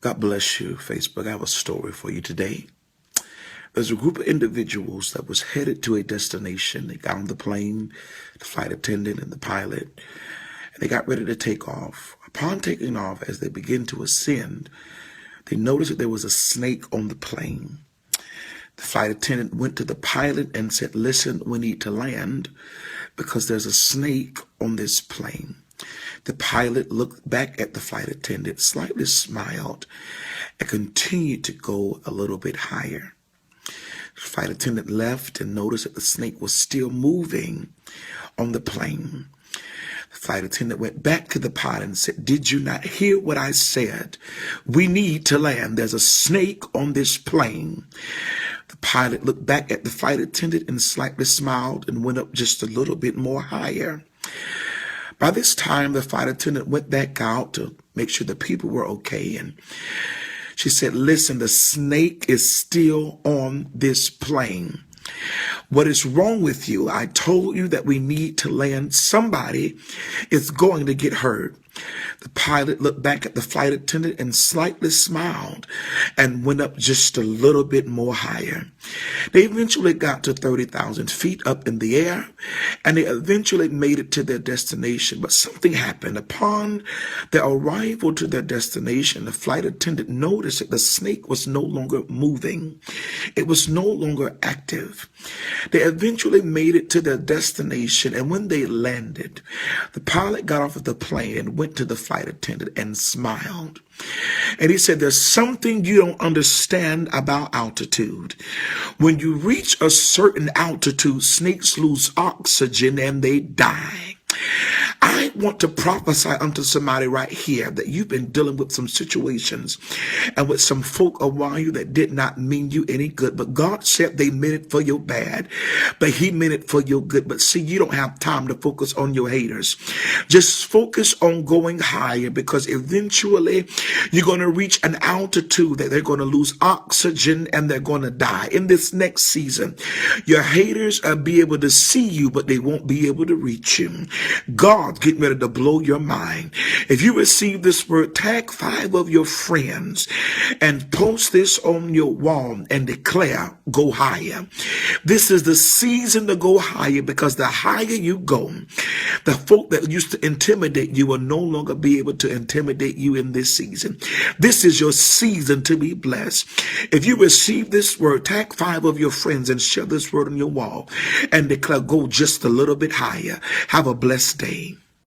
God bless you, Facebook. I have a story for you today. There's a group of individuals that was headed to a destination. They got on the plane, the flight attendant and the pilot, and they got ready to take off. Upon taking off, as they began to ascend, they noticed that there was a snake on the plane. The flight attendant went to the pilot and said, "Listen, we need to land because there's a snake on this plane." The pilot looked back at the flight attendant, slightly smiled, and continued to go a little bit higher. The flight attendant left and noticed that the snake was still moving on the plane. The flight attendant went back to the pilot and said, "Did you not hear what I said? We need to land. There's a snake on this plane." The pilot looked back at the flight attendant and slightly smiled and went up just a little bit more higher. By this time, the flight attendant went back out to make sure the people were okay, and she said, "Listen, the snake is still on this plane. What is wrong with you? I told you that we need to land. Somebody is going to get hurt." The pilot looked back at the flight attendant and slightly smiled and went up just a little bit more higher. They eventually got to 30,000 feet up in the air, and they eventually made it to their destination. But something happened. Upon their arrival to their destination, the flight attendant noticed that the snake was no longer moving. It was no longer active. They eventually made it to their destination, and when they landed, the pilot got off of the plane and went to the flight attendant and smiled. And he said, "There's something you don't understand about altitude. When you reach a certain altitude, snakes lose oxygen and they die." I want to prophesy unto somebody right here that you've been dealing with some situations and with some folk around you that did not mean you any good. But God said they meant it for your bad, but he meant it for your good. But see, you don't have time to focus on your haters. Just focus on going higher, because eventually you're going to reach an altitude that they're going to lose oxygen and they're going to die. In this next season, your haters will be able to see you, but they won't be able to reach you. God's getting ready to blow your mind. If you receive this word, tag 5 of your friends and post this on your wall and declare, "Go higher." This is the season to go higher, because the higher you go, the folk that used to intimidate you will no longer be able to intimidate you in this season. This is your season to be blessed. If you receive this word, tag 5 of your friends and share this word on your wall and declare, "Go just a little bit higher." Have a blessed day.